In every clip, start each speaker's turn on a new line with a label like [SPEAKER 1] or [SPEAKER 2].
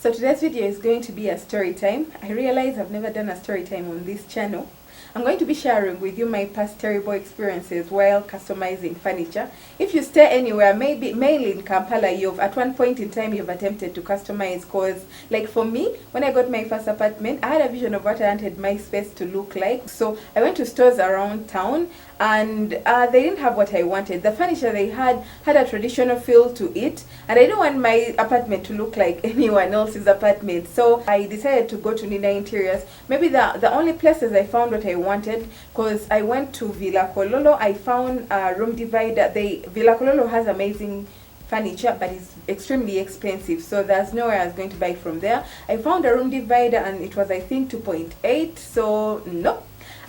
[SPEAKER 1] So today's video is going to be a story time. I realize I've never done a story time on this channel. I'm going to be sharing with you my past terrible experiences while customizing furniture. If you stay anywhere, maybe mainly in Kampala, at one point in time you've attempted to customize, because like for me, when I got my first apartment, I had a vision of what I wanted my space to look like. So I went to stores around town and they didn't have what I wanted. The furniture they had a traditional feel to it, and I didn't want my apartment to look like anyone else's apartment. So I decided to go to Nina Interiors. Maybe the only places I found what I wanted, because I went to Villa Kololo. I found a room divider. Villa Kololo has amazing furniture, but it's extremely expensive, so there's nowhere I was going to buy from there. I found a room divider and it was, I think, 2.8, so no.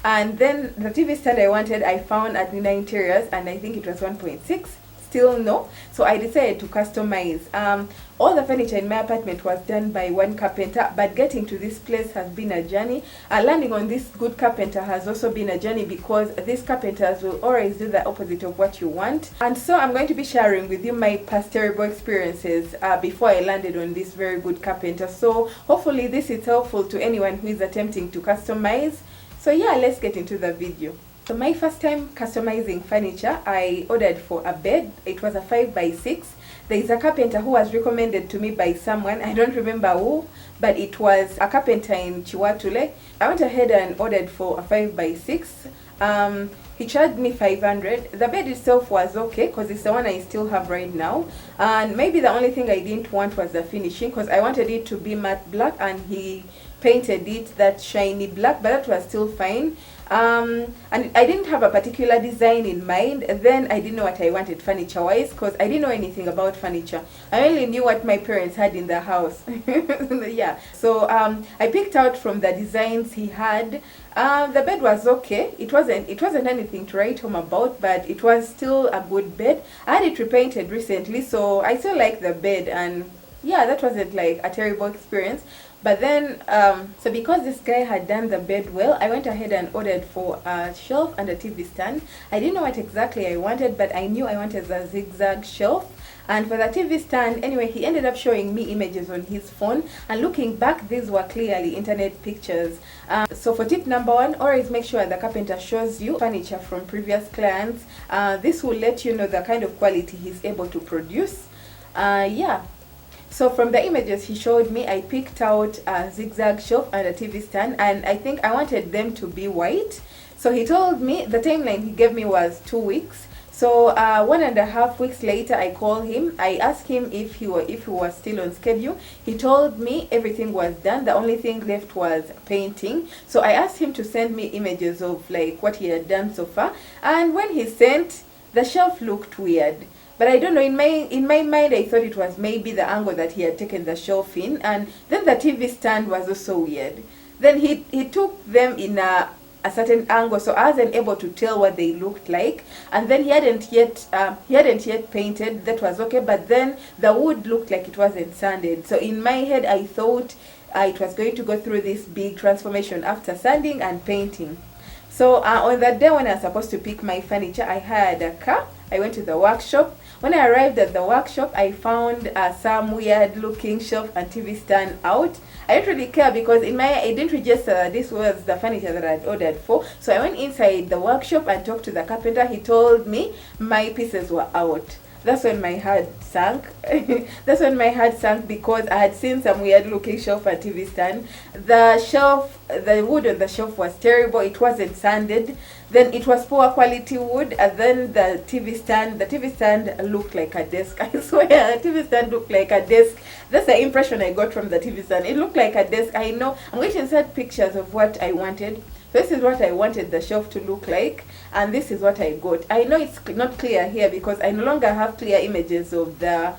[SPEAKER 1] And then the TV stand I wanted, I found at Nina Interiors, and I think it was 1.6. Still no. So I decided to customize. All the furniture in my apartment was done by one carpenter, but getting to this place has been a journey. Landing on this good carpenter has also been a journey, because these carpenters will always do the opposite of what you want. And so I'm going to be sharing with you my past terrible experiences before I landed on this very good carpenter. So hopefully this is helpful to anyone who is attempting to customize. So yeah, let's get into the video. So my first time customizing furniture, I ordered for a bed. It was a 5x6. There is a carpenter who was recommended to me by someone. I don't remember who, but it was a carpenter in Chiwatule. I went ahead and ordered for a 5x6. He charged me 500. The bed itself was okay, because it's the one I still have right now. And maybe the only thing I didn't want was the finishing, because I wanted it to be matte black, and he painted it that shiny black, but that was still fine. And I didn't have a particular design in mind. Then I didn't know what I wanted furniture wise, because I didn't know anything about furniture. I only knew what my parents had in the house. Yeah, so I picked out from the designs he had. The bed was okay. It wasn't anything to write home about, but it was still a good bed. I had it repainted recently, so I still like the bed, and yeah, that wasn't like a terrible experience. But then, so because this guy had done the bed well, I went ahead and ordered for a shelf and a TV stand. I didn't know what exactly I wanted, but I knew I wanted a zigzag shelf. And for the TV stand, anyway, he ended up showing me images on his phone. And looking back, these were clearly internet pictures. So for tip number 1, always make sure the carpenter shows you furniture from previous clients. This will let you know the kind of quality he's able to produce. Yeah. So from the images he showed me, I picked out a zigzag shelf and a TV stand, and I think I wanted them to be white. So he told me, the timeline he gave me was 2 weeks. So 1.5 weeks later, I called him. I asked him if he was still on schedule. He told me everything was done. The only thing left was painting. So I asked him to send me images of like what he had done so far. And when he sent, the shelf looked weird. But I don't know, in my mind I thought it was maybe the angle that he had taken the shelf in. And then the TV stand was also weird. Then he took them in a certain angle, so I wasn't able to tell what they looked like. And then he hadn't yet painted. That was okay, but then the wood looked like it wasn't sanded. So in my head I thought it was going to go through this big transformation after sanding and painting. So on that day when I was supposed to pick my furniture, I hired a car. I went to the workshop. When I arrived at the workshop, I found some weird looking shelf and TV stand out. I didn't really care, because I didn't register that this was the furniture that I had ordered for. So I went inside the workshop and talked to the carpenter. He told me my pieces were out. That's when my heart sank. That's when my heart sank, because I had seen some weird looking shelf and TV stand. The wood on the shelf was terrible. It wasn't sanded. Then it was poor quality wood. And then the TV stand looked like a desk. I swear, the TV stand looked like a desk. That's the impression I got from the TV stand. It looked like a desk. I know. I'm going to insert pictures of what I wanted. This is what I wanted the shelf to look like, and this is what I got. I know it's not clear here, because I no longer have clear images of the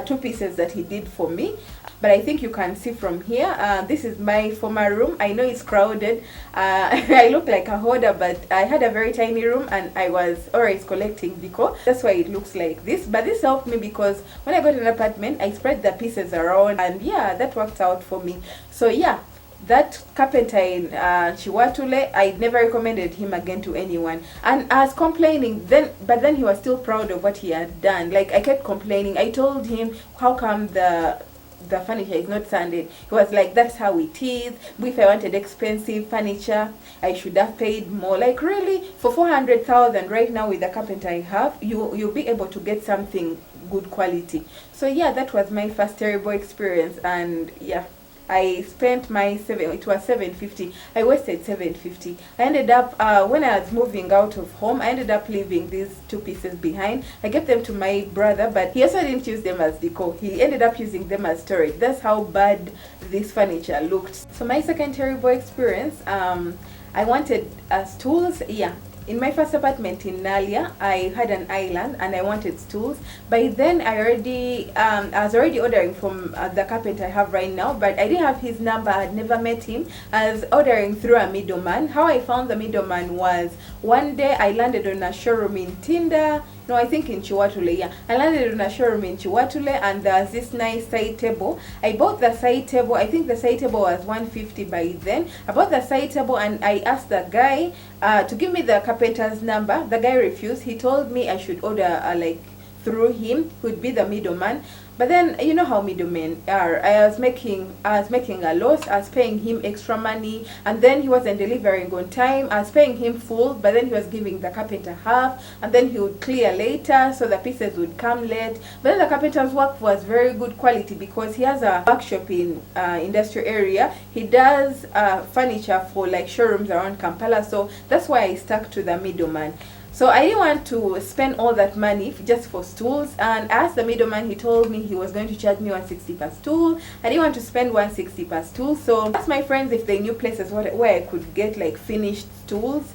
[SPEAKER 1] 2 pieces that he did for me, but I think you can see from here. This is my former room. I know it's crowded. I look like a hoarder, but I had a very tiny room, and I was always collecting decor. That's why it looks like this. But this helped me, because when I got an apartment, I spread the pieces around, and yeah, that worked out for me. So yeah, that carpenter in Chiwatule, I never recommended him again to anyone. And I was complaining but then he was still proud of what he had done. Like, I kept complaining. I told him, how come the the furniture is not sanded. He was like, that's how it is. If I wanted expensive furniture, I should have paid more. Like, really, for 400,000 right now with the carpenter I have, you'll be able to get something good quality. So yeah, that was my first terrible experience. And yeah, I spent it was 750. I wasted 750. I ended up, when I was moving out of home, I ended up leaving these two pieces behind. I gave them to my brother, but he also didn't use them as decor. He ended up using them as storage. That's how bad this furniture looked. So my second terrible experience, I wanted stools. Yeah, in my first apartment in Nalia, I had an island and I wanted stools. By then, I was already ordering from the carpenter I have right now, but I didn't have his number. I had never met him. I was ordering through a middleman. How I found the middleman was, one day I landed on a showroom in Tinder. No, I think in Chiwatule, yeah. I landed on a showroom in Chiwatule, and there's this nice side table. I bought the side table. I think the side table was 150 by then. I bought the side table and I asked the guy to give me the carpenter's number. The guy refused. He told me I should order like through him, who would be the middleman. But then, you know how middlemen are. I was making a loss. I was paying him extra money, and then he wasn't delivering on time. I was paying him full, but then he was giving the carpenter half, and then he would clear later, so the pieces would come late. But then the carpenter's work was very good quality because he has a workshop in industrial area. He does furniture for like showrooms around Kampala, so that's why I stuck to the middleman. So I didn't want to spend all that money just for stools, and as the middleman, he told me he was going to charge me 160 per stool. I didn't want to spend 160 per stool, so I asked my friends if they knew places where I could get like finished stools.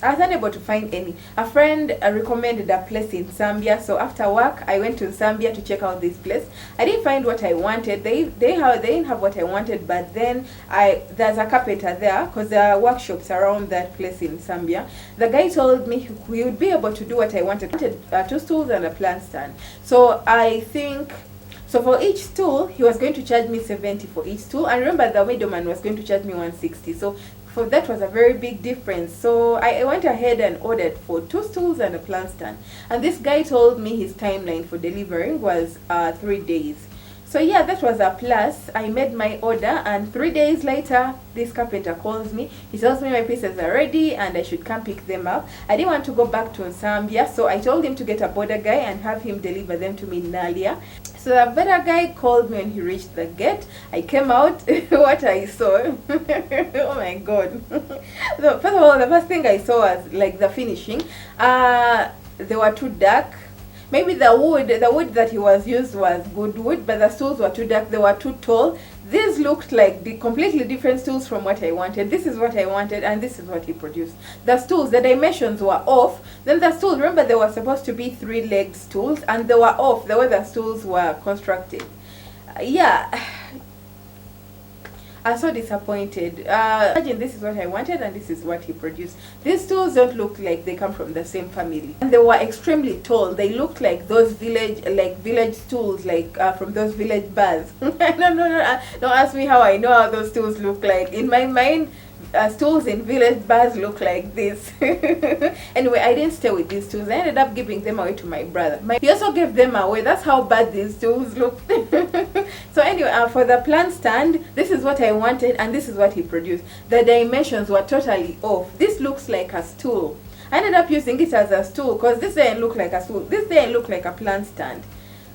[SPEAKER 1] I was unable to find any. A friend recommended a place in Zambia, so after work I went to Zambia to check out this place. I didn't find what I wanted. They didn't have what I wanted, but then there's a carpenter there because there are workshops around that place in Zambia. The guy told me he would be able to do what I wanted. I wanted 2 stools and a plant stand. So I think, so for each stool, he was going to charge me 70 for each stool. And remember, the middleman was going to charge me 160. So for that was a very big difference. So I went ahead and ordered for 2 stools and a plant stand. And this guy told me his timeline for delivering was 3 days. So yeah, that was a plus. I made my order, and 3 days later, this carpenter calls me. He tells me my pieces are ready and I should come pick them up. I didn't want to go back to Zambia, so I told him to get a border guy and have him deliver them to me in Nalia. So the border guy called me when he reached the gate. I came out. What I saw, oh my god. So first of all, the first thing I saw was like the finishing. They were too dark. Maybe the wood that he was used was good wood, but the stools were too dark. They were too tall. These looked like the completely different stools from what I wanted. This is what I wanted, and this is what he produced. The stools, the dimensions were off. Then the stools, remember, they were supposed to be 3-legged stools, and they were off the way the stools were constructed. Yeah, I'm so disappointed. Imagine, this is what I wanted and this is what he produced. These stools don't look like they come from the same family, and they were extremely tall. They looked like those village stools, like from those village bars. No, don't ask me how I know how those stools look like. In my mind, stools in village bars look like this. Anyway, I didn't stay with these stools. I ended up giving them away to my brother. He also gave them away. That's how bad these stools look. So anyway, for the plant stand, this is what I wanted and this is what he produced. The dimensions were totally off. This looks like a stool. I ended up using it as a stool because this didn't look like a stool. This didn't look like a plant stand.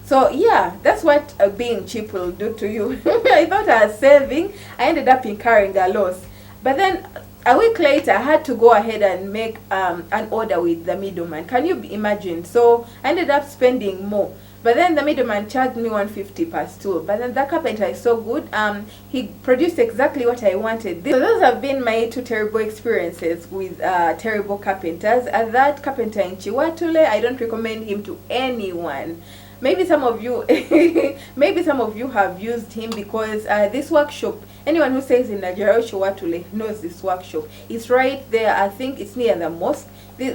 [SPEAKER 1] So yeah, that's what being cheap will do to you. I thought I was saving. I ended up incurring a loss. But then a week later, I had to go ahead and make an order with the middleman. Can you imagine? So I ended up spending more. But then the middleman charged me 150 per stool. But then the carpenter is so good. He produced exactly what I wanted. So those have been my 2 terrible experiences with terrible carpenters. That carpenter in Chiwatule, I don't recommend him to anyone. Maybe some of you have used him because this workshop, anyone who stays in Nigeria, Chiwatule, knows this workshop. It's right there. I think it's near the mosque.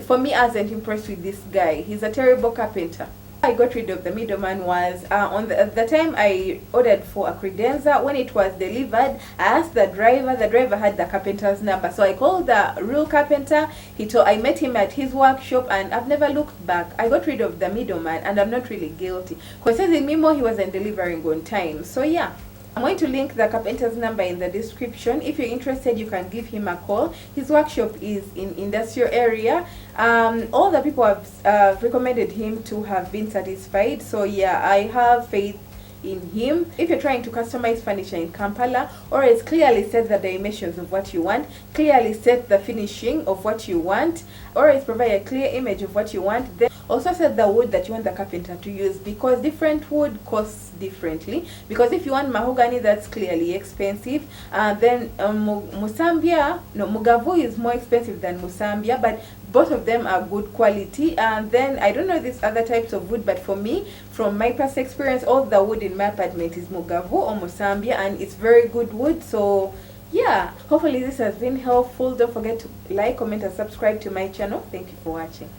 [SPEAKER 1] For me, I wasn't impressed with this guy. He's a terrible carpenter. I got rid of the middleman was on the time I ordered for a credenza. When it was delivered, I asked the driver had the carpenter's number, so I called the real carpenter. I met him at his workshop, and I've never looked back. I got rid of the middleman, and I'm not really guilty, because it says in Mimo he wasn't delivering on time. So yeah, I'm going to link the carpenter's number in the description. If you're interested, you can give him a call. His workshop is in industrial area. All the people have recommended him to have been satisfied. So yeah, I have faith in him. If you're trying to customize furniture in Kampala, or it's clearly set the dimensions of what you want, clearly set the finishing of what you want, or it's provide a clear image of what you want, then also set the wood that you want the carpenter to use, because different wood costs differently. Because if you want mahogany, that's clearly expensive, then Musambia, no, Mugavu is more expensive than Musambia, but both of them are good quality. And then I don't know these other types of wood, but for me, from my past experience, all the wood in my apartment is Mugavu or Musambia, and it's very good wood. So yeah, hopefully this has been helpful. Don't forget to like, comment, and subscribe to my channel. Thank you for watching.